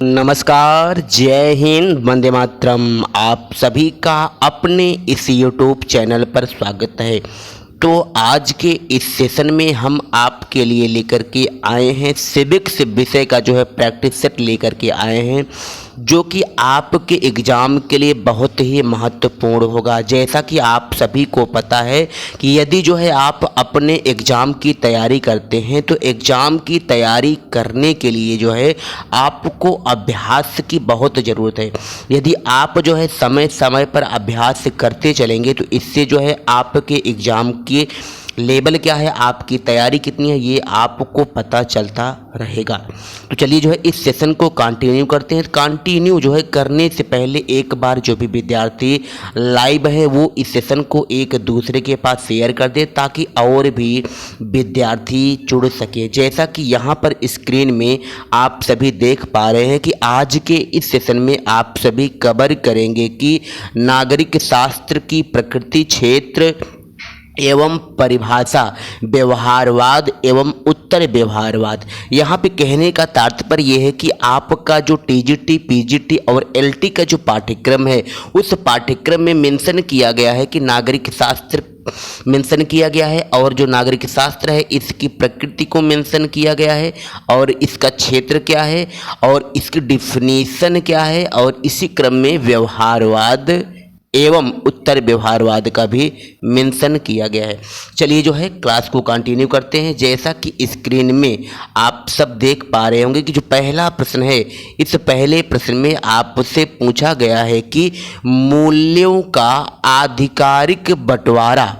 नमस्कार, जय हिंद, वंदे मातरम। आप सभी का अपने इस यूट्यूब चैनल पर स्वागत है। तो आज के इस सेशन में हम आपके लिए लेकर के आए हैं सिविक्स विषय का जो है प्रैक्टिस सेट लेकर के आए हैं, जो कि आपके एग्ज़ाम के लिए बहुत ही महत्वपूर्ण होगा। जैसा कि आप सभी को पता है कि यदि जो है आप अपने एग्ज़ाम की तैयारी करते हैं तो एग्ज़ाम की तैयारी करने के लिए जो है आपको अभ्यास की बहुत ज़रूरत है। यदि आप जो है समय समय पर अभ्यास करते चलेंगे तो इससे जो है आपके एग्ज़ाम की लेवल क्या है, आपकी तैयारी कितनी है, ये आपको पता चलता रहेगा। तो चलिए जो है इस सेशन को कंटिन्यू करते हैं। कंटिन्यू जो है करने से पहले एक बार जो भी विद्यार्थी लाइव है वो इस सेशन को एक दूसरे के पास शेयर कर दे ताकि और भी विद्यार्थी जुड़ सके। जैसा कि यहाँ पर स्क्रीन में आप सभी देख पा रहे हैं कि आज के इस सेशन में आप सभी कवर करेंगे कि नागरिक शास्त्र की प्रकृति, क्षेत्र एवं परिभाषा, व्यवहारवाद एवं उत्तर व्यवहारवाद। यहाँ पे कहने का तात्पर्य यह है कि आपका जो टीजीटी, पीजीटी और एलटी का जो पाठ्यक्रम है उस पाठ्यक्रम में मेंशन किया गया है कि नागरिक शास्त्र मेंशन किया गया है और जो नागरिक शास्त्र है इसकी प्रकृति को मेंशन किया गया है और इसका क्षेत्र क्या है और इसकी डिफिनीशन क्या है और इसी क्रम में व्यवहारवाद एवं उत्तर व्यवहारवाद का भी मेंशन किया गया है। चलिए जो है क्लास को कंटिन्यू करते हैं। जैसा कि स्क्रीन में आप सब देख पा रहे होंगे कि जो पहला प्रश्न है, इस पहले प्रश्न में आपसे पूछा गया है कि मूल्यों का आधिकारिक बंटवारा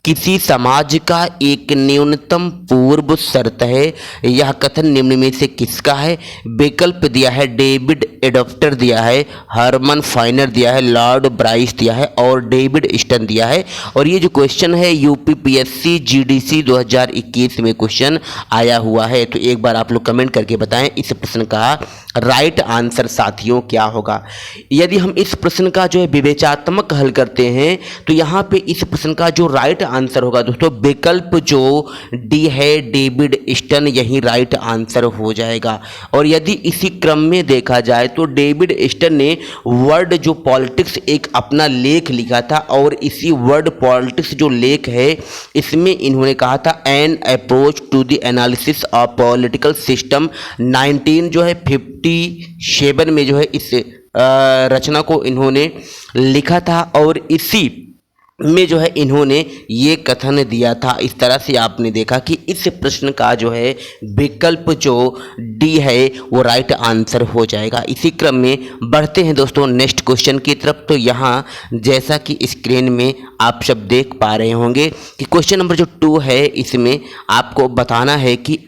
किसी समाज का एक न्यूनतम पूर्व शर्त है। यह कथन निम्न में से किसका है? विकल्प दिया है डेविड एडॉप्टर दिया है, हरमन फाइनर दिया है, लॉर्ड ब्राइस दिया है और डेविड स्टन दिया है। और ये जो क्वेश्चन है यूपीपीएससी जीडीसी 2021 में क्वेश्चन आया हुआ है। तो एक बार आप लोग कमेंट करके बताएं इस प्रश्न का राइट आंसर साथियों क्या होगा। यदि हम इस प्रश्न का जो है विवेचनात्मक हल करते हैं तो यहाँ पे इस प्रश्न का जो राइट आंसर होगा दोस्तों विकल्प जो डी है डेविड स्टन, यही राइट आंसर हो जाएगा। और यदि इसी क्रम में देखा जाए तो डेविड स्टन ने वर्ड जो पॉलिटिक्स एक अपना लेख लिखा था और इसी वर्ड पॉलिटिक्स जो लेख है इसमें इन्होंने कहा था an approach to the analysis of political system 1957 में जो है इस रचना को इन्होंने लिखा था और इसी में जो है इन्होंने ये कथन दिया था। इस तरह से आपने देखा कि इस प्रश्न का जो है विकल्प जो डी है वो राइट आंसर हो जाएगा। इसी क्रम में बढ़ते हैं दोस्तों नेक्स्ट क्वेश्चन की तरफ। तो यहाँ जैसा कि स्क्रीन में आप सब देख पा रहे होंगे कि क्वेश्चन नंबर जो 2 है इसमें आपको बताना है कि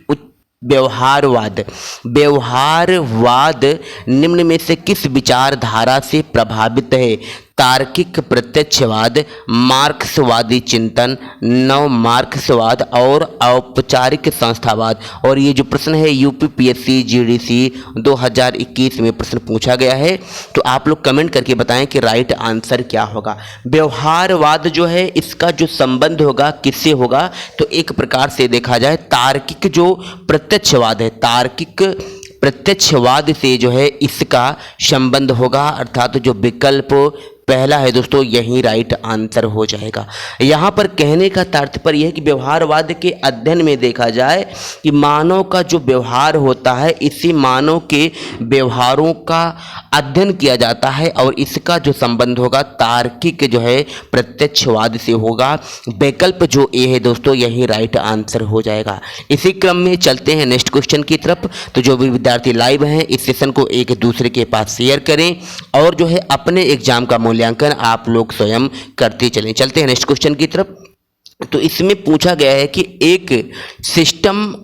व्यवहारवाद निम्न में से किस विचारधारा से प्रभावित है? तार्किक प्रत्यक्षवाद, मार्क्सवादी चिंतन, नव मार्क्सवाद और औपचारिक संस्थावाद। और ये जो प्रश्न है यूपीपीएससी जीडीसी 2021 में प्रश्न पूछा गया है। तो आप लोग कमेंट करके बताएं कि राइट आंसर क्या होगा। व्यवहारवाद जो है इसका जो संबंध होगा किससे होगा? तो एक प्रकार से देखा जाए तार्किक जो प्रत्यक्षवाद है, तार्किक प्रत्यक्षवाद से जो है इसका संबंध होगा, अर्थात जो विकल्प पहला है दोस्तों यही राइट आंसर हो जाएगा। यहाँ पर कहने का तात्पर्य यह है कि व्यवहारवाद के अध्ययन में देखा जाए कि मानव का जो व्यवहार होता है इसी मानव के व्यवहारों का अध्ययन किया जाता है और इसका जो संबंध होगा तार्किक जो है प्रत्यक्षवाद से होगा। विकल्प जो ए है दोस्तों यही राइट आंसर हो जाएगा। इसी क्रम में चलते हैं नेक्स्ट क्वेश्चन की तरफ। तो जो भी विद्यार्थी लाइव हैं इस सेशन को एक दूसरे के पास शेयर करें और जो है अपने एग्जाम का मूल्यांकन आप लोग स्वयं करते चलें। चलते हैं नेक्स्ट क्वेश्चन की तरफ। तो इसमें पूछा गया है कि एक system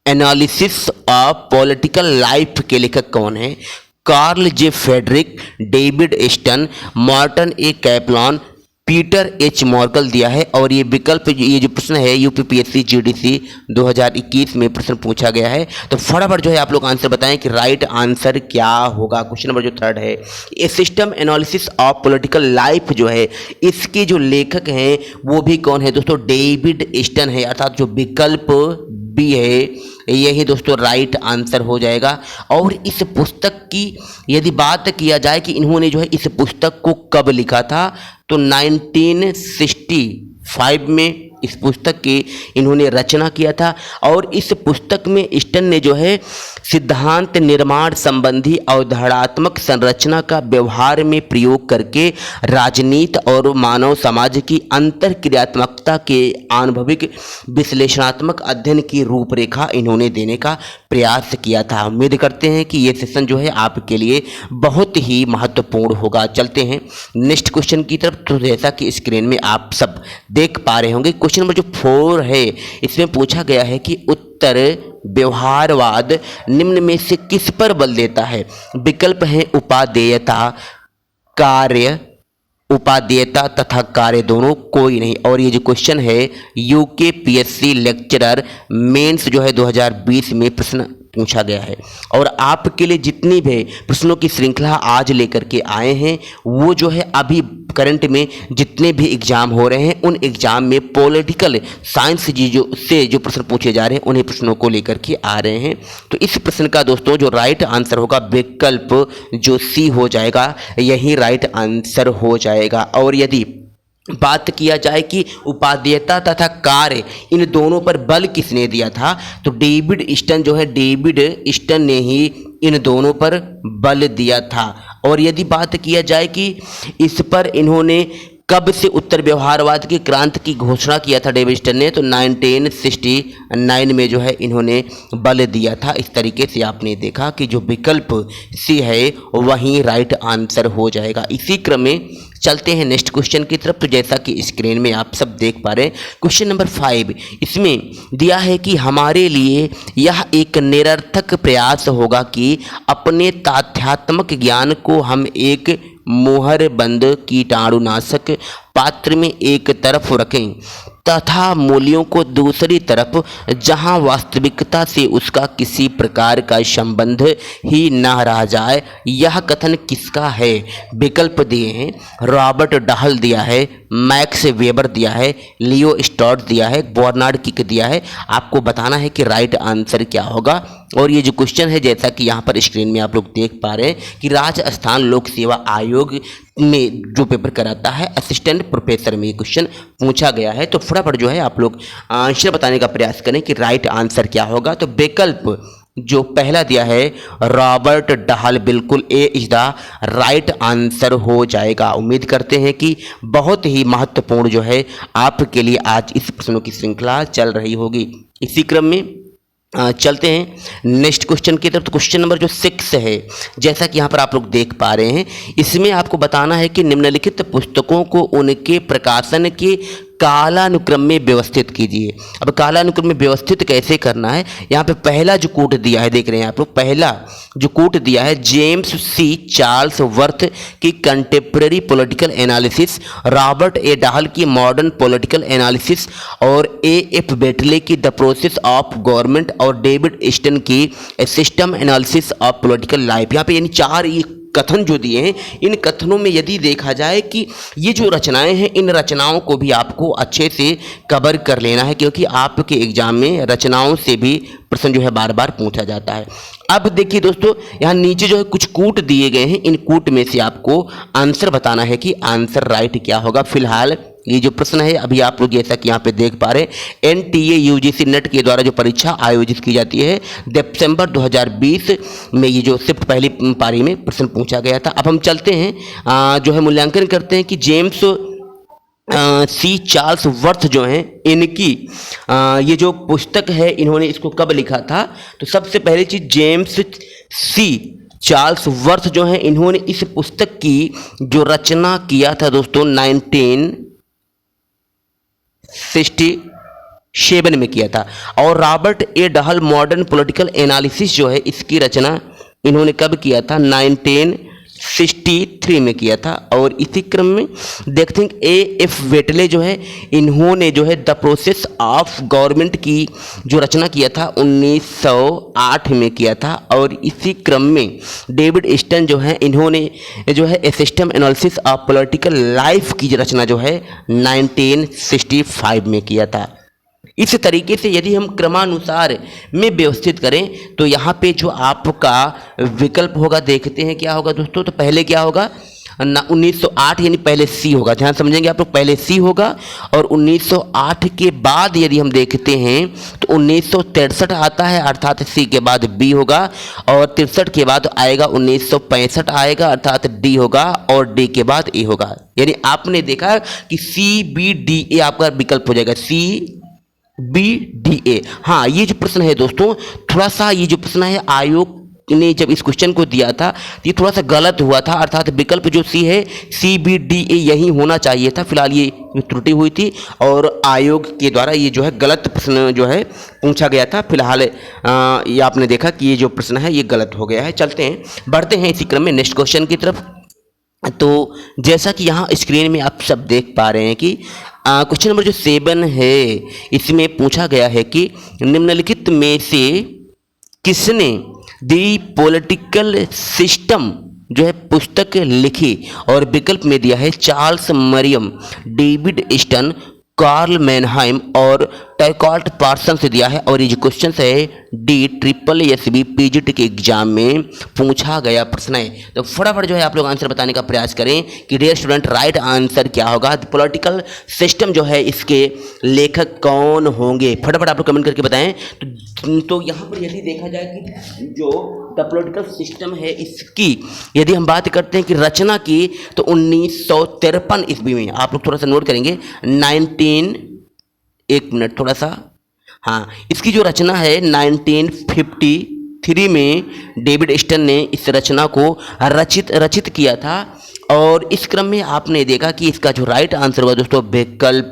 analysis of political life के लेखक कौन है? कार्ल जे फ्रेडरिक, डेविड स्टन, मार्टिन ए कैपलान, पीटर एच मॉर्कल दिया है। और ये विकल्प ये जो प्रश्न है यूपीपीएससी जीडीसी 2021 में प्रश्न पूछा गया है। तो फटाफट जो है आप लोग आंसर बताएं कि राइट आंसर क्या होगा। क्वेश्चन नंबर जो 3 है, A system analysis of political life जो है इसके जो लेखक हैं वो भी कौन है दोस्तों? डेविड स्टन है, अर्थात जो विकल्प बी है यही दोस्तों राइट आंसर हो जाएगा। और इस पुस्तक की यदि बात किया जाए कि इन्होंने जो है इस पुस्तक को कब लिखा था, तो 1965 में इस पुस्तक की इन्होंने रचना किया था। और इस पुस्तक में स्टन ने जो है सिद्धांत निर्माण संबंधी अवधारणात्मक संरचना का व्यवहार में प्रयोग करके राजनीति और मानव समाज की अंतर क्रियात्मकता के आनुभविक विश्लेषणात्मक अध्ययन की रूपरेखा इन्होंने देने का प्रयास किया था। उम्मीद करते हैं कि ये सेशन जो है आपके लिए बहुत ही महत्वपूर्ण होगा। चलते हैं नेक्स्ट क्वेश्चन की तरफ। तो जैसा कि स्क्रीन में आप सब देख पा रहे होंगे, क्वेश्चन नंबर जो 4 है, इसमें पूछा गया है कि उत्तर व्यवहारवाद निम्न में से किस पर बल देता है। विकल्प है उपादेयता तथा कार्य, दोनों कोई नहीं। और ये जो क्वेश्चन है यूकेपीएससी लेक्चरर मेंस जो है 2020 में प्रश्न पूछा गया है। और आपके लिए जितनी भी प्रश्नों की श्रृंखला आज लेकर के आए हैं, वो जो है अभी करंट में जितने भी एग्जाम हो रहे हैं, उन एग्जाम में पॉलिटिकल साइंस से जो प्रश्न पूछे जा रहे हैं, उन्हीं प्रश्नों को लेकर के आ रहे हैं। तो इस प्रश्न का दोस्तों जो राइट आंसर होगा विकल्प जो सी हो जाएगा, यही राइट आंसर हो जाएगा। और यदि बात किया जाए कि उपादेयता तथा कार्य इन दोनों पर बल किसने दिया था, तो डेविड स्टन ने ही इन दोनों पर बल दिया था। और यदि बात किया जाए कि इस पर इन्होंने कब से उत्तर व्यवहारवाद की क्रांति की घोषणा किया था डेविड स्टन ने, तो 1969 में जो है इन्होंने बल दिया था। इस तरीके से आपने देखा कि जो विकल्प सी है वही राइट आंसर हो जाएगा। इसी क्रम में चलते हैं नेक्स्ट क्वेश्चन की तरफ। तो जैसा कि स्क्रीन में आप सब देख पा रहे हैं, क्वेश्चन नंबर 5 इसमें दिया है कि हमारे लिए यह एक निरर्थक प्रयास होगा कि अपने तथ्यात्मक ज्ञान को हम एक मोहरबंद कीटाणुनाशक पात्र में एक तरफ रखें तथा मूल्यों को दूसरी तरफ, जहां वास्तविकता से उसका किसी प्रकार का संबंध ही न रह जाए। यह कथन किसका है? विकल्प दिए हैं, रॉबर्ट डहल दिया है, मैक्स वेबर दिया है, लियो स्टॉट दिया है, बर्नार्ड किक दिया है। आपको बताना है कि राइट आंसर क्या होगा। और ये जो क्वेश्चन है, जैसा कि यहाँ पर स्क्रीन में आप लोग देख पा रहे हैं कि राजस्थान लोक सेवा आयोग में जो पेपर कराता है असिस्टेंट प्रोफेसर में ये क्वेश्चन पूछा गया है। तो फटाफट जो है आप लोग आंसर बताने का प्रयास करें कि राइट आंसर क्या होगा। तो विकल्प जो पहला दिया है रॉबर्ट डहल, बिल्कुल ए इज द राइट आंसर हो जाएगा। उम्मीद करते हैं कि बहुत ही महत्वपूर्ण जो है आपके लिए आज इस प्रश्नों की श्रृंखला चल रही होगी। इसी क्रम में चलते हैं नेक्स्ट क्वेश्चन की तरफ। तो क्वेश्चन नंबर जो 6 है, जैसा कि यहाँ पर आप लोग देख पा रहे हैं, इसमें आपको बताना है कि निम्नलिखित पुस्तकों को उनके प्रकाशन के कालानुक्रम में व्यवस्थित कीजिए। अब कालानुक्रम में व्यवस्थित कैसे करना है, यहाँ पे पहला जो कोट दिया है, देख रहे हैं आप लोग, पहला जो कोट दिया है जेम्स सी चार्ल्स वर्थ की contemporary political analysis, Robert A Dahl की मॉडर्न पॉलिटिकल एनालिसिस, और एफ बेटले की द प्रोसेस ऑफ गवर्नमेंट, और डेविड स्टन की system analysis of political life. यहाँ पे यानी 4 कथन जो दिए हैं, इन कथनों में यदि देखा जाए कि ये जो रचनाएं हैं, इन रचनाओं को भी आपको अच्छे से कवर कर लेना है, क्योंकि आपके एग्जाम में रचनाओं से भी प्रश्न जो है बार बार पूछा जाता है। अब देखिए दोस्तों, यहाँ नीचे जो है कुछ कूट दिए गए हैं, इन कूट में से आपको आंसर बताना है कि आंसर राइट क्या होगा। फिलहाल ये जो प्रश्न है अभी आप लोग जैसा कि यहाँ पे देख पा रहे हैं, NTA UGC नेट के द्वारा जो परीक्षा आयोजित की जाती है दिसंबर 2020 में, ये जो शिफ्ट पहली पारी में प्रश्न पूछा गया था। अब हम चलते हैं जो है मूल्यांकन करते हैं कि जेम्स सी चार्ल्स वर्थ जो हैं, इनकी ये जो पुस्तक है, इन्होंने इसको कब लिखा था। तो सबसे पहली चीज, जेम्स सी चार्ल्स वर्थ जो हैं, इन्होंने इस पुस्तक की जो रचना किया था दोस्तों 1967 में किया था। और Robert A Dahl modern political analysis जो है, इसकी रचना इन्होंने कब किया था, 1963 में किया था। और इसी क्रम में देखते हैं एफ वेटले जो है, इन्होंने जो है द प्रोसेस ऑफ गवर्नमेंट की जो रचना किया था 1908 में किया था। और इसी क्रम में डेविड स्टन जो है, इन्होंने जो है system analysis of political life की रचना जो है 1965 में किया था। इस तरीके से यदि हम क्रमानुसार में व्यवस्थित करें तो यहाँ पे जो आपका विकल्प होगा, देखते हैं क्या होगा दोस्तों। तो पहले क्या होगा ना, 1908 यानी पहले सी होगा, ध्यान समझेंगे आप लोग, पहले सी होगा। और 1908 के बाद यदि हम देखते हैं तो 1963 आता है, अर्थात सी के बाद बी होगा। और 63 के बाद आएगा 1965 आएगा, अर्थात डी होगा। और डी के बाद ए होगा। यानी आपने देखा कि सी बी डी ए आपका विकल्प हो जाएगा, सी बी डी ए। हाँ, ये जो प्रश्न है दोस्तों, थोड़ा सा ये जो प्रश्न है आयोग ने जब इस क्वेश्चन को दिया था ये थोड़ा सा गलत हुआ था, अर्थात विकल्प जो सी है सी बी डी ए यही होना चाहिए था। फिलहाल ये त्रुटि हुई थी और आयोग के द्वारा ये जो है गलत प्रश्न जो है पूछा गया था। फिलहाल ये आपने देखा कि ये जो प्रश्न है ये गलत हो गया है। चलते हैं, बढ़ते हैं इसी क्रम में नेक्स्ट क्वेश्चन की तरफ। तो जैसा कि यहाँ स्क्रीन में आप सब देख पा रहे हैं कि क्वेश्चन नंबर जो 7 है इसमें पूछा गया है कि निम्नलिखित में से किसने दी पॉलिटिकल सिस्टम जो है पुस्तक लिखी। और विकल्प में दिया है Charles Merriam, David Easton, Karl Mannheim और टैकॉल्ट पार्सन से दिया है। और ये जो क्वेश्चन है DSSB PGT के एग्जाम में पूछा गया प्रश्न है। तो फटाफट जो है आप लोग आंसर बताने का प्रयास करें कि डियर स्टूडेंट राइट आंसर क्या होगा। पॉलिटिकल सिस्टम जो है इसके लेखक कौन होंगे, फटाफट आप लोग कमेंट करके बताएं। तो यहाँ पर यदि देखा जाए कि जो द पॉलिटिकल सिस्टम है इसकी यदि हम बात करते हैं कि रचना की तो 1953 ईस्वी में, आप लोग थोड़ा सा नोट करेंगे, एक मिनट थोड़ा सा, हाँ, इसकी जो रचना है 1953 में डेविड स्टन ने इस रचना को रचित किया था। और इस क्रम में आपने देखा कि इसका जो राइट आंसर होगा दोस्तों विकल्प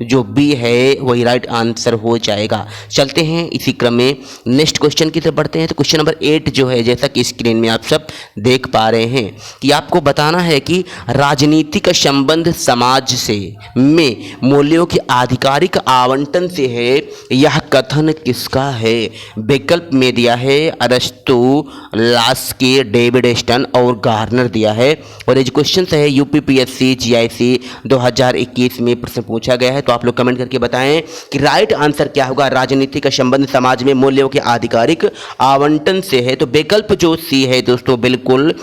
जो बी है वही राइट आंसर हो जाएगा। चलते हैं इसी क्रम में नेक्स्ट क्वेश्चन की तरफ बढ़ते हैं। तो क्वेश्चन नंबर 8 जो है, जैसा कि स्क्रीन में आप सब देख पा रहे हैं कि आपको बताना है कि राजनीति का संबंध समाज से में मूल्यों के आधिकारिक आवंटन से है, यह कथन किसका है। विकल्प में दिया है अरस्तु, लास्की, डेविड स्टन और गार्नर दिया है। और क्वेश्चन है UPPSC GIC 2021 में प्रश्न पूछा गया है। तो आप लोग कमेंट करके बताएं कि राइट आंसर क्या होगा। राजनीति का संबंध समाज में मूल्यों के आधिकारिक आवंटन से है। तो विकल्प जो सी है दोस्तों, बिल्कुल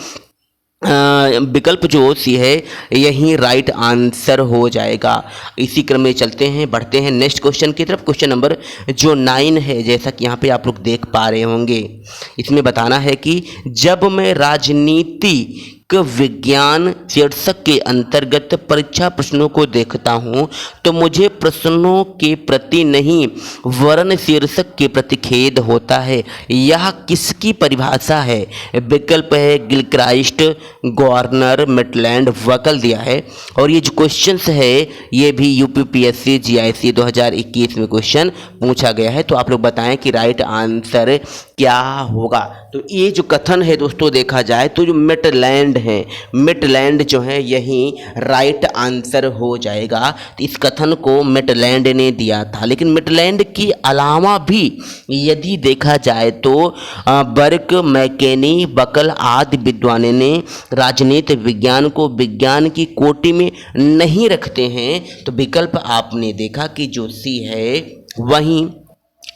विकल्प जो सी है यही राइट आंसर हो जाएगा। इसी क्रम में चलते हैं, बढ़ते हैं नेक्स्ट क्वेश्चन की तरफ। क्वेश्चन नंबर जो 9 है, जैसा कि यहाँ पे आप लोग देख पा रहे होंगे, इसमें बताना है कि जब मैं राजनीति विज्ञान शीर्षक के अंतर्गत परीक्षा प्रश्नों को देखता हूं तो मुझे प्रश्नों के प्रति नहीं वरन शीर्षक के प्रति खेद होता है। यह किसकी परिभाषा है। विकल्प है गिलक्राइस्ट, गवर्नर, मिटलैंड, वकल दिया है। और ये जो क्वेश्चन है ये भी UPPSC GIC 2021 में क्वेश्चन पूछा गया है। तो आप लोग बताएं कि राइट आंसर क्या होगा। तो ये जो कथन है दोस्तों देखा जाए तो जो मिटलैंड है, मिटलैंड जो है यही राइट आंसर हो जाएगा। तो इस कथन को मिटलैंड ने दिया था। लेकिन मिटलैंड के अलावा भी यदि देखा जाए तो बर्क, मैकेनी, बकल आदि विद्वानों ने राजनीति विज्ञान को विज्ञान की कोटि में नहीं रखते हैं। तो विकल्प आपने देखा कि जो सी है वहीं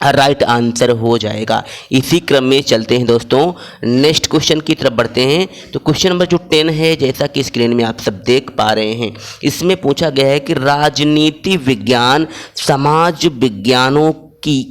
राइट आंसर हो जाएगा। इसी क्रम में चलते हैं दोस्तों, नेक्स्ट क्वेश्चन की तरफ बढ़ते हैं। तो क्वेश्चन नंबर जो 10 है, जैसा कि स्क्रीन में आप सब देख पा रहे हैं, इसमें पूछा गया है कि राजनीति विज्ञान समाज विज्ञानों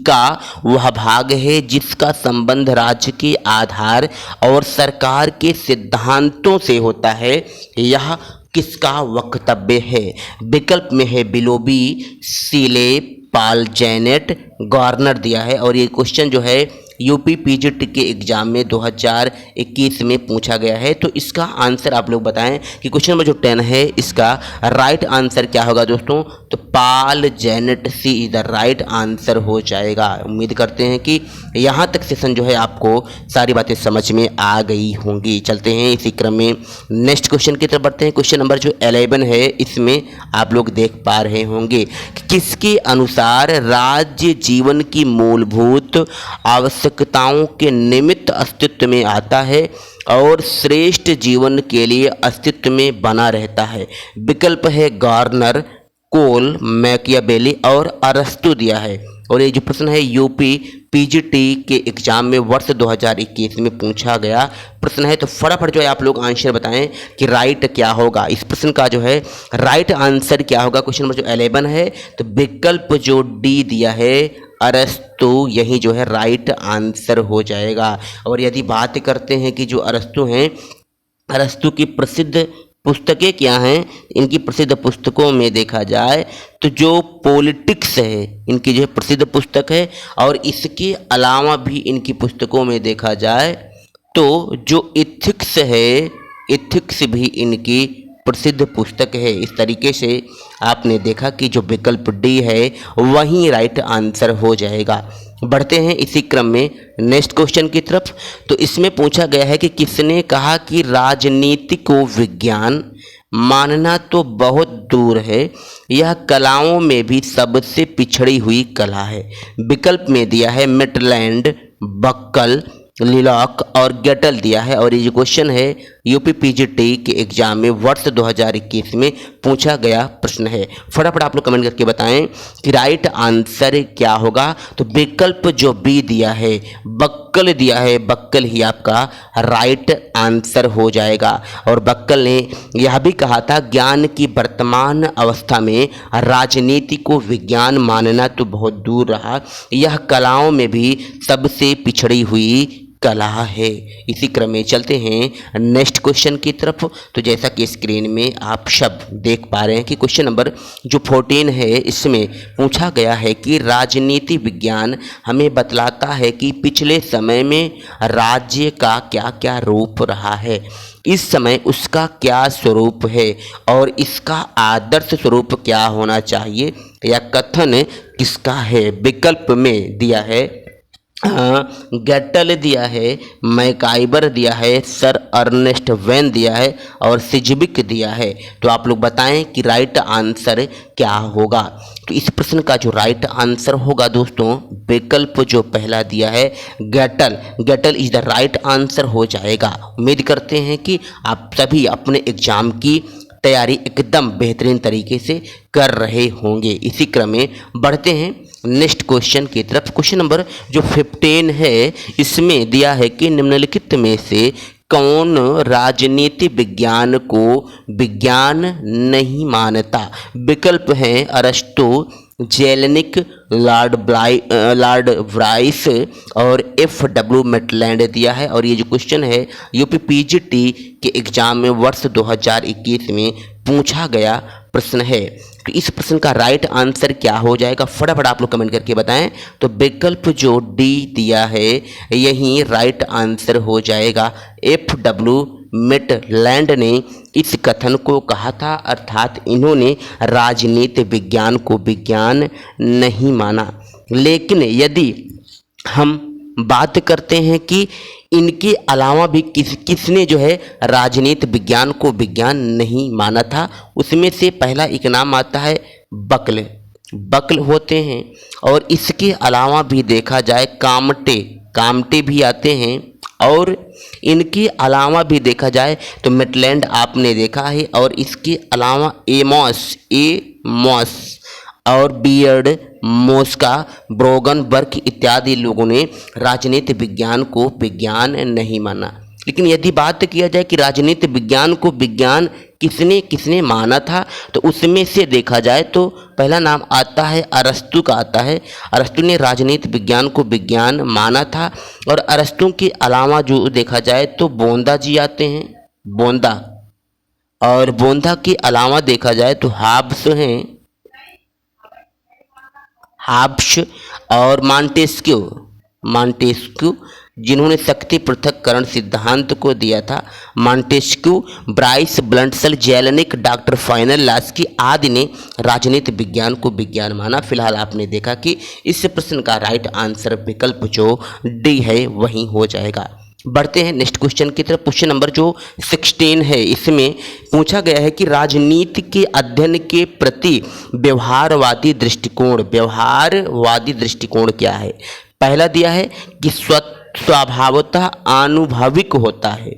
का वह भाग है जिसका संबंध राज्य के आधार और सरकार के सिद्धांतों से होता है। यह किसका वक्तव्य है। विकल्प में है बिलोबी, सीले, पाल जैनेट, गार्नर दिया है। और ये क्वेश्चन जो है UPPGT के एग्जाम में 2021 में पूछा गया है। तो इसका आंसर आप लोग बताएं कि क्वेश्चन नंबर जो 10 है इसका राइट आंसर क्या होगा दोस्तों। तो Paul Janet C is the right answer हो जाएगा। उम्मीद करते हैं कि यहाँ तक सेशन जो है आपको सारी बातें समझ में आ गई होंगी। चलते हैं इसी क्रम में नेक्स्ट क्वेश्चन की तरफ बढ़ते हैं। क्वेश्चन नंबर जो 11 है इसमें आप लोग देख पा रहे होंगे कि किसके अनुसार राज्य जीवन की मूलभूत आवश्यकताओं के निमित्त अस्तित्व में आता है और श्रेष्ठ जीवन के लिए अस्तित्व में बना रहता है। विकल्प है गार्नर, कोल, मैकियावेली और अरस्तु दिया है। और ये जो प्रश्न है यूपी पीजीटी के एग्जाम में वर्ष 2021 में पूछा गया प्रश्न है। तो फटाफट जो है आप लोग आंसर बताएं कि राइट क्या होगा। इस प्रश्न का जो है राइट आंसर क्या होगा। क्वेश्चन नंबर जो 11 है, तो विकल्प जो डी दिया है अरस्तु, यही जो है राइट आंसर हो जाएगा। और यदि बात करते हैं कि जो अरस्तु हैं, अरस्तु की प्रसिद्ध पुस्तकें क्या हैं, इनकी प्रसिद्ध पुस्तकों में देखा जाए तो जो पॉलिटिक्स है इनकी जो है प्रसिद्ध पुस्तक है, और इसके अलावा भी इनकी पुस्तकों में देखा जाए तो जो इथिक्स है, इथिक्स भी इनकी प्रसिद्ध पुस्तक है। इस तरीके से आपने देखा कि जो विकल्प डी है वही राइट आंसर हो जाएगा। बढ़ते हैं इसी क्रम में नेक्स्ट क्वेश्चन की तरफ। तो इसमें पूछा गया है कि किसने कहा कि राजनीति को विज्ञान मानना तो बहुत दूर है, यह कलाओं में भी सबसे पिछड़ी हुई कला है। विकल्प में दिया है मिटलैंड, बक्कल, लिलॉक और गेटल दिया है। और ये जो क्वेश्चन है यूपी पीजीटी के एग्जाम में वर्ष 2021 में पूछा गया प्रश्न है। फटाफट आप लोग कमेंट करके बताएं कि राइट आंसर क्या होगा। तो विकल्प जो बी दिया है बक्कल दिया है, बक्कल ही आपका राइट आंसर हो जाएगा। और बक्कल ने यह भी कहा था ज्ञान की वर्तमान अवस्था में राजनीति को विज्ञान मानना तो बहुत दूर रहा, यह कलाओं में भी सबसे पिछड़ी हुई कला है। इसी क्रम में चलते हैं नेक्स्ट क्वेश्चन की तरफ। तो जैसा कि स्क्रीन में आप सब देख पा रहे हैं कि क्वेश्चन नंबर जो 14 है इसमें पूछा गया है कि राजनीति विज्ञान हमें बतलाता है कि पिछले समय में राज्य का क्या क्या रूप रहा है, इस समय उसका क्या स्वरूप है और इसका आदर्श स्वरूप क्या होना चाहिए, या कथन किसका है। विकल्प में दिया है गेटल दिया है, मैकाइबर दिया है, सर अर्नेस्ट वेन दिया है और सिजविक दिया है। तो आप लोग बताएं कि राइट आंसर क्या होगा। तो इस प्रश्न का जो राइट आंसर होगा दोस्तों, विकल्प जो पहला दिया है गेटल, गेटल इज द राइट आंसर हो जाएगा। उम्मीद करते हैं कि आप सभी अपने एग्जाम की तैयारी एकदम बेहतरीन तरीके से कर रहे होंगे। इसी क्रम में बढ़ते हैं नेक्स्ट क्वेश्चन की तरफ। क्वेश्चन नंबर जो 15 है इसमें दिया है कि निम्नलिखित में से कौन राजनीति विज्ञान को विज्ञान नहीं मानता। विकल्प हैं अरस्तु, जेलेनिक, लॉर्ड ब्राइस और FW मेटलैंड दिया है। और ये जो क्वेश्चन है यूपी पीजीटी के एग्जाम में वर्ष 2021 में पूछा गया प्रश्न है। तो इस प्रश्न का राइट आंसर क्या हो जाएगा, फटाफट आप लोग कमेंट करके बताएं। तो विकल्प जो डी दिया है यही राइट आंसर हो जाएगा। FW मेटलैंड ने इस कथन को कहा था, अर्थात इन्होंने राजनीति विज्ञान को विज्ञान नहीं माना। लेकिन यदि हम बात करते हैं कि इनके अलावा भी किसने जो है राजनीति विज्ञान को विज्ञान नहीं माना था, उसमें से पहला एक नाम आता है बक्ल, बक्ल होते हैं। और इसके अलावा भी देखा जाए कामटे, कामटे भी आते हैं। और इनके अलावा भी देखा जाए तो मेटलैंड आपने देखा है। और इसके अलावा एमॉस और बियर्ड, मोस्का, ब्रोगनबर्ग इत्यादि लोगों ने राजनीति विज्ञान को विज्ञान नहीं माना। लेकिन यदि बात किया जाए कि राजनीति विज्ञान को विज्ञान किसने किसने माना था, तो उसमें से देखा जाए तो पहला नाम आता है अरस्तु का आता है। अरस्तु ने राजनीति विज्ञान को विज्ञान माना था। और अरस्तु के अलावा जो देखा जाए तो बोंदा जी आते हैं, बोंदा। और बोंदा के अलावा देखा जाए तो हाब्स हैं, हाब्स और मांटेस्क्यू जिन्होंने शक्ति पृथक्करण सिद्धांत को दिया था। मांटेस्क्यू, ब्राइस, ब्लंटसल, जेलेनिक, डॉक्टर फाइनलास्की आदि ने राजनीति विज्ञान को विज्ञान माना। फिलहाल आपने देखा कि इस प्रश्न का राइट आंसर विकल्प जो डी है वही हो जाएगा। बढ़ते हैं नेक्स्ट क्वेश्चन की तरफ। क्वेश्चन नंबर जो 16 है इसमें पूछा गया है कि राजनीति के अध्ययन के प्रति व्यवहारवादी दृष्टिकोण क्या है। पहला दिया है कि स्वभावतः आनुभविक होता है,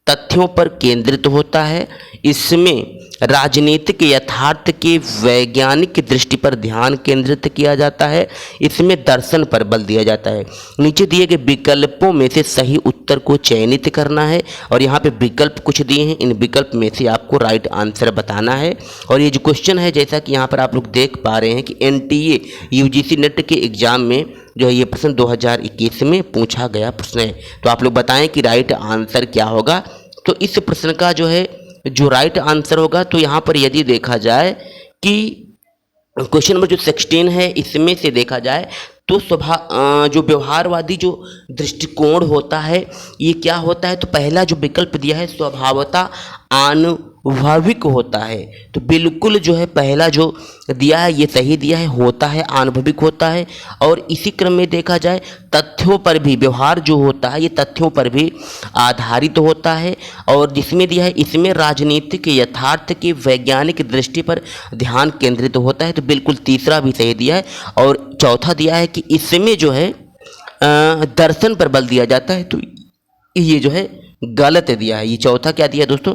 तथ्यों पर केंद्रित होता है, इसमें राजनीतिक यथार्थ के वैज्ञानिक दृष्टि पर ध्यान केंद्रित किया जाता है, इसमें दर्शन पर बल दिया जाता है। नीचे दिए गए विकल्पों में से सही उत्तर को चयनित करना है और यहाँ पे विकल्प कुछ दिए हैं, इन विकल्प में से आपको राइट आंसर बताना है। और ये जो क्वेश्चन है, जैसा कि यहाँ पर आप लोग देख पा रहे हैं कि NTA UGC नेट के एग्जाम में जो है ये प्रश्न 2021 में पूछा गया प्रश्न है। तो आप लोग बताएं कि राइट आंसर क्या होगा। तो इस प्रश्न का जो राइट आंसर होगा, तो यहाँ पर यदि देखा जाए कि क्वेश्चन नंबर जो 16 है, इसमें से देखा जाए तो जो व्यवहारवादी जो दृष्टिकोण होता है ये क्या होता है, तो पहला जो विकल्प दिया है स्वभावतः आनुभविक होता है। तो बिल्कुल जो है पहला जो दिया है ये सही दिया है, होता है आनुभविक होता है। और इसी क्रम में देखा जाए तथ्यों पर भी, व्यवहार जो होता है ये तथ्यों पर भी आधारित होता है। और जिसमें दिया है इसमें राजनीतिक यथार्थ की वैज्ञानिक दृष्टि पर ध्यान केंद्रित होता है, तो बिल्कुल तीसरा भी सही दिया है। और चौथा दिया है कि इसमें जो है दर्शन पर बल दिया जाता है, तो ये जो है गलत दिया है। ये चौथा क्या दिया दोस्तों,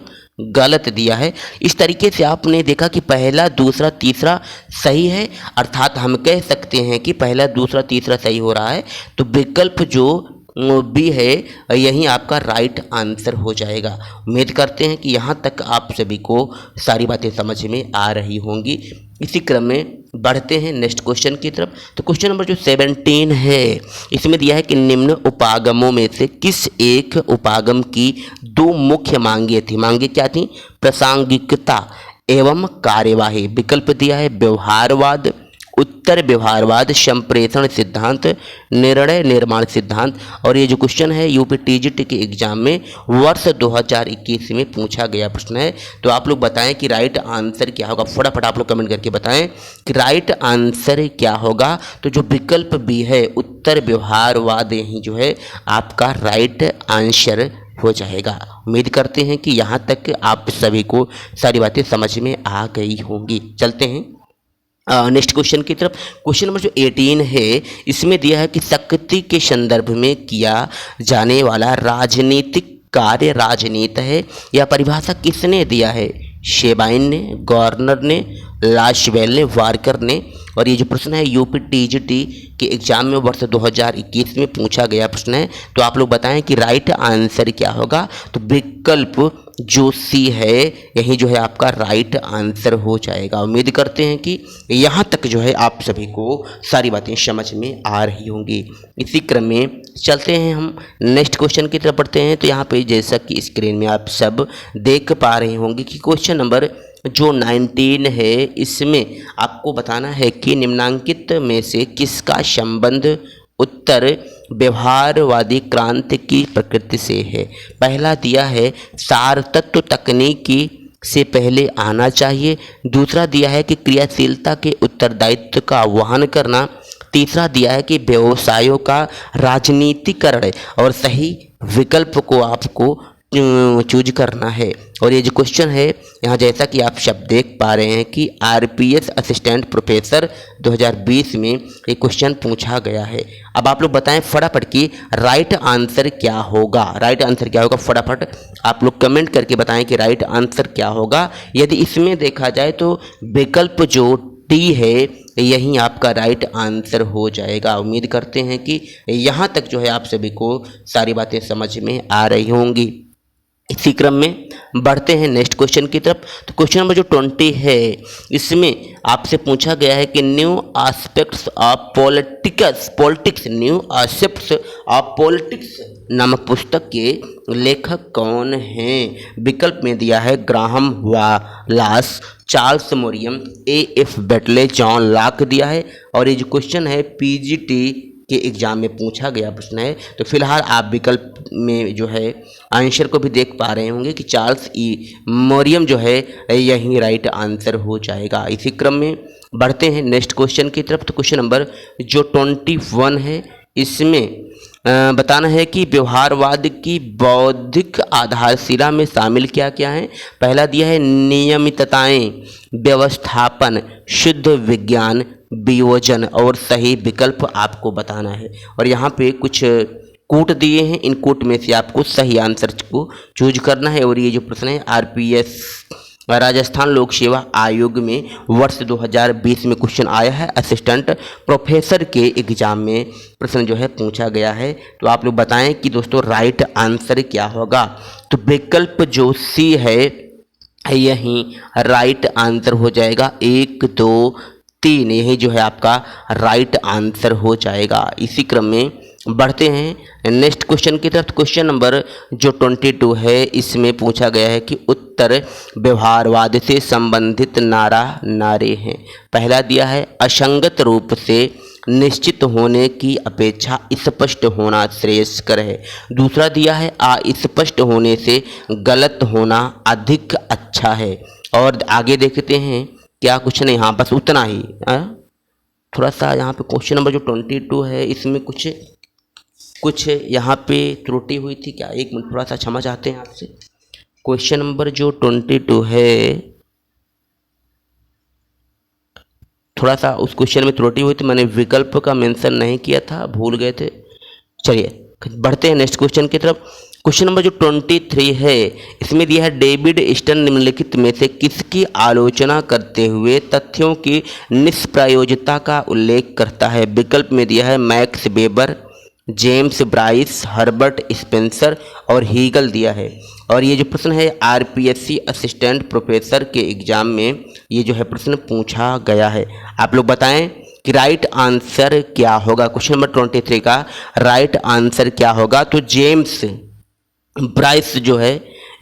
गलत दिया है। इस तरीके से आपने देखा कि पहला दूसरा तीसरा सही है, अर्थात हम कह सकते हैं कि पहला दूसरा तीसरा सही हो रहा है। तो विकल्प जो बी है यही आपका राइट आंसर हो जाएगा। उम्मीद करते हैं कि यहाँ तक आप सभी को सारी बातें समझ में आ रही होंगी। इसी क्रम में बढ़ते हैं नेक्स्ट क्वेश्चन की तरफ। तो क्वेश्चन नंबर जो 17 है, इसमें दिया है कि निम्न उपागमों में से किस एक उपागम की दो मुख्य मांगे थी। मांगे क्या थी, प्रासंगिकता एवं कार्यवाही। विकल्प दिया है व्यवहारवाद, उत्तर व्यवहारवाद, संप्रेषण सिद्धांत, निर्णय निर्माण सिद्धांत। और ये जो क्वेश्चन है यूपी TGT के एग्जाम में वर्ष 2021 में पूछा गया प्रश्न है। तो आप लोग बताएं कि राइट आंसर क्या होगा, फटाफट आप लोग कमेंट करके बताएं कि राइट आंसर क्या होगा। तो जो विकल्प भी है उत्तर व्यवहारवाद, यही जो है आपका राइट आंसर हो जाएगा। उम्मीद करते हैं कि यहाँ तक आप सभी को सारी बातें समझ में आ गई होंगी। चलते हैं नेक्स्ट क्वेश्चन की तरफ। क्वेश्चन नंबर जो 18 है, इसमें दिया है कि शक्ति के संदर्भ में किया जाने वाला राजनीतिक कार्य राजनीति है। यह परिभाषा किसने दिया है, शेबाइन ने, गवर्नर ने, लाशवेल ने, वारकर ने। और ये जो प्रश्न है यूपी TGT के एग्जाम में वर्ष 2021 में पूछा गया प्रश्न है। तो आप लोग बताएं कि राइट आंसर क्या होगा। तो विकल्प जो सी है यही जो है आपका राइट आंसर हो जाएगा। उम्मीद करते हैं कि यहाँ तक जो है आप सभी को सारी बातें समझ में आ रही होंगी। इसी क्रम में चलते हैं हम नेक्स्ट क्वेश्चन की तरफ बढ़ते हैं। तो यहाँ पे जैसा कि स्क्रीन में आप सब देख पा रहे होंगे कि क्वेश्चन नंबर जो 19 है, इसमें आपको बताना है कि निम्नांकित में से किसका संबंध उत्तर व्यवहारवादी क्रांति की प्रकृति से है। पहला दिया है सारतत्व तकनीकी से पहले आना चाहिए। दूसरा दिया है कि क्रियाशीलता के उत्तरदायित्व का वहन करना। तीसरा दिया है कि व्यवसायों का राजनीतिकरण। और सही विकल्प को आपको चूज करना है। और ये जो क्वेश्चन है यहाँ जैसा कि आप सब देख पा रहे हैं कि RPS असिस्टेंट प्रोफेसर 2020 में ये क्वेश्चन पूछा गया है। अब आप लोग बताएं फटाफट कि राइट आंसर क्या होगा। राइट आंसर क्या होगा, फटाफट आप लोग कमेंट करके बताएं कि राइट आंसर क्या होगा। यदि इसमें देखा जाए तो विकल्प जो टी है यही आपका राइट आंसर हो जाएगा। उम्मीद करते हैं कि यहाँ तक जो है आप सभी को सारी बातें समझ में आ रही होंगी। इसी क्रम में बढ़ते हैं नेक्स्ट क्वेश्चन की तरफ। तो क्वेश्चन नंबर जो 20 है, इसमें आपसे पूछा गया है कि new aspects of politics new aspects of politics नामक पुस्तक के लेखक कौन हैं। विकल्प में दिया है Graham Wallas, Charles Merriam, AF Bentley, John Locke दिया है। और ये जो क्वेश्चन है PGT के एग्जाम में पूछा गया प्रश्न है। तो फिलहाल आप विकल्प में जो है आंसर को भी देख पा रहे होंगे कि चार्ल्स मोरियम जो है यही राइट आंसर हो जाएगा। इसी क्रम में बढ़ते हैं नेक्स्ट क्वेश्चन की तरफ। तो क्वेश्चन नंबर जो 21 है, इसमें बताना है कि व्यवहारवाद की बौद्धिक आधारशिला में शामिल क्या क्या है। पहला दिया है नियमितताएं, व्यवस्थापन, शुद्ध विज्ञान, वियोजन। और सही विकल्प आपको बताना है। और यहाँ पे कुछ कोट दिए हैं, इन कोट में से आपको सही आंसर को चूज करना है। और ये जो प्रश्न है आरपीएस राजस्थान लोक सेवा आयोग में वर्ष 2020 में क्वेश्चन आया है, असिस्टेंट प्रोफेसर के एग्जाम में प्रश्न जो है पूछा गया है। तो आप लोग बताएं कि दोस्तों राइट आंसर क्या होगा। तो विकल्प जो सी है यही राइट आंसर हो जाएगा। 1 2 3 यही जो है आपका राइट आंसर हो जाएगा। इसी क्रम में बढ़ते हैं नेक्स्ट क्वेश्चन की तरफ। क्वेश्चन नंबर जो 22 है इसमें पूछा गया है कि उत्तर व्यवहारवाद से संबंधित नारा नारे हैं। पहला दिया है असंगत रूप से निश्चित होने की अपेक्षा स्पष्ट होना श्रेयस्कर है। दूसरा दिया है अस्पष्ट होने से गलत होना अधिक अच्छा है। और आगे देखते हैं क्या कुछ नहीं, हाँ बस उतना ही। थोड़ा सा यहाँ पे क्वेश्चन नंबर जो 22 है इसमें कुछ यहाँ पे त्रुटि हुई थी क्या, एक मिनट थोड़ा सा क्षमा चाहते हैं आपसे। क्वेश्चन नंबर जो 22 है थोड़ा सा उस क्वेश्चन में त्रुटि हुई थी, मैंने विकल्प का मेंशन नहीं किया था, भूल गए थे। चलिए बढ़ते हैं नेक्स्ट क्वेश्चन की तरफ। क्वेश्चन नंबर जो 23 है इसमें दिया है डेविड स्टर्न निम्नलिखित में से किसकी आलोचना करते हुए तथ्यों की निष्प्रयोजकता का उल्लेख करता है। विकल्प में दिया है max weber, James Bryce, Herbert Spencer और हीगल दिया है। और ये जो प्रश्न है आरपीएससी असिस्टेंट प्रोफेसर के एग्जाम में ये जो है प्रश्न पूछा गया है। आप लोग बताएं कि राइट आंसर क्या होगा। क्वेश्चन नंबर 23 का राइट आंसर क्या होगा। तो जेम्स ब्राइस जो है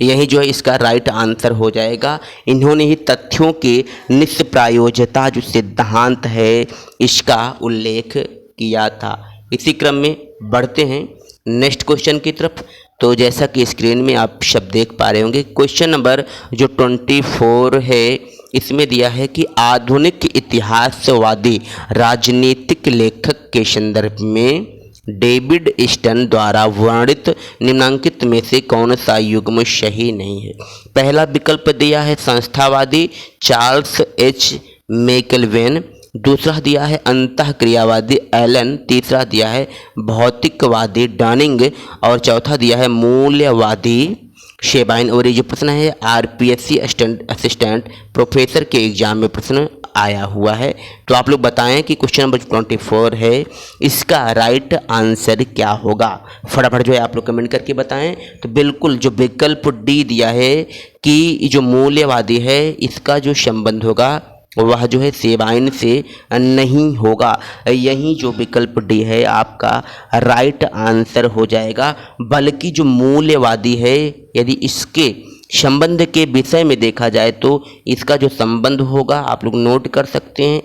यही जो है इसका राइट आंसर हो जाएगा। इन्होंने ही तथ्यों के निष्प्रयोजकता जो सिद्धांत है इसका उल्लेख किया था। इसी क्रम में बढ़ते हैं नेक्स्ट क्वेश्चन की तरफ। तो जैसा कि स्क्रीन में आप सब देख पा रहे होंगे क्वेश्चन नंबर जो 24 है इसमें दिया है कि आधुनिक इतिहासवादी राजनीतिक लेखक के संदर्भ में डेविड स्टर्न द्वारा वर्णित निम्नांकित में से कौन सा युग्म सही नहीं है। पहला विकल्प दिया है संस्थावादी चार्ल्स एच मैकलवेन, दूसरा दिया है अंतःक्रियावादी एलन, तीसरा दिया है भौतिकवादी डनिंग और चौथा दिया है मूल्यवादी शेबाइन। और ये जो प्रश्न है आरपीएससी असिस्टेंट प्रोफेसर के एग्जाम में प्रश्न आया हुआ है। तो आप लोग बताएं कि क्वेश्चन नंबर 24 है इसका राइट आंसर क्या होगा। फटाफट जो है आप लोग कमेंट करके बताएं। तो बिल्कुल जो विकल्प डी दिया है कि जो मूल्यवादी है इसका जो संबंध होगा वह जो है सेवाइन से नहीं होगा। यही जो विकल्प डी है आपका राइट आंसर हो जाएगा। बल्कि जो मूल्यवादी है यदि इसके संबंध के विषय में देखा जाए तो इसका जो संबंध होगा आप लोग नोट कर सकते हैं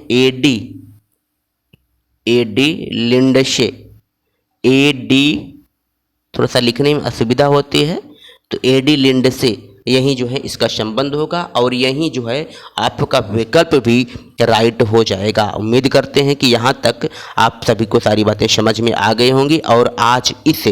एडी लिंडशे। एडी थोड़ा सा लिखने में असुविधा होती है तो एडी लिंडसे यही जो है इसका संबंध होगा और यही जो है आपका विकल्प भी राइट हो जाएगा। उम्मीद करते हैं कि यहाँ तक आप सभी को सारी बातें समझ में आ गई होंगी। और आज इस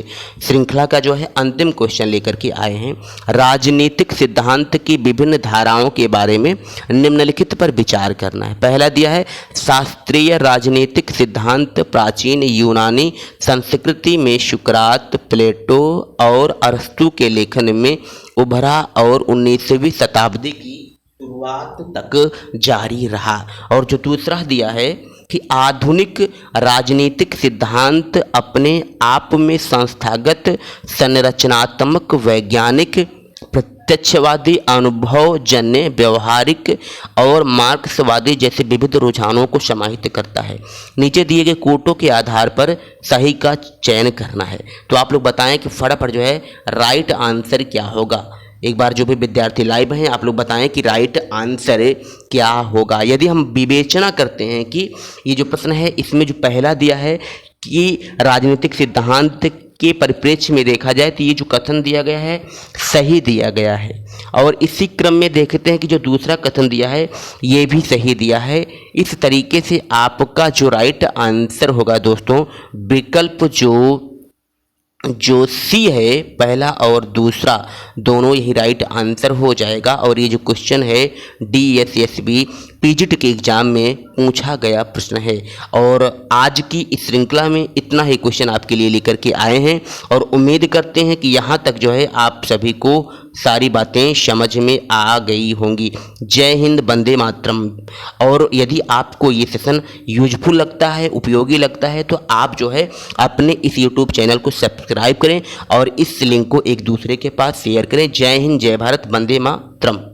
श्रृंखला का जो है अंतिम क्वेश्चन लेकर के आए हैं। राजनीतिक सिद्धांत की विभिन्न धाराओं के बारे में निम्नलिखित पर विचार करना है। पहला दिया है शास्त्रीय राजनीतिक सिद्धांत प्राचीन यूनानी संस्कृति में सुकरात, प्लेटो और अरस्तु के लेखन में उभरा और 19वीं शताब्दी की शुरुआत तक जारी रहा। और जो दूसरा दिया है कि आधुनिक राजनीतिक सिद्धांत अपने आप में संस्थागत संरचनात्मक वैज्ञानिक प्रत्यक्षवादी अनुभवजन्य व्यवहारिक और मार्क्सवादी जैसे विविध रुझानों को समाहित करता है। नीचे दिए गए कोटों के आधार पर सही का चयन करना है। तो आप लोग बताएं कि फटाफट जो है राइट आंसर क्या होगा। एक बार जो भी विद्यार्थी लाइव हैं आप लोग बताएं कि राइट आंसर क्या होगा। यदि हम विवेचना करते हैं कि ये जो प्रश्न है इसमें जो पहला दिया है कि राजनीतिक सिद्धांत के परिप्रेक्ष्य में देखा जाए तो ये जो कथन दिया गया है सही दिया गया है। और इसी क्रम में देखते हैं कि जो दूसरा कथन दिया है ये भी सही दिया है। इस तरीके से आपका जो राइट आंसर होगा दोस्तों विकल्प जो जो सी है पहला और दूसरा दोनों ही राइट आंसर हो जाएगा। और ये जो क्वेश्चन है DSSB पीजीटी के एग्ज़ाम में पूछा गया प्रश्न है। और आज की इस श्रृंखला में इतना ही क्वेश्चन आपके लिए लेकर के आए हैं और उम्मीद करते हैं कि यहाँ तक जो है आप सभी को सारी बातें समझ में आ गई होंगी। जय हिंद, वंदे मातरम। और यदि आपको ये सेशन यूजफुल लगता है, उपयोगी लगता है, तो आप जो है अपने इस यूट्यूब चैनल को सब्सक्राइब करें और इस लिंक को एक दूसरे के पास शेयर करें। जय हिंद, जय भारत, वंदे मातरम।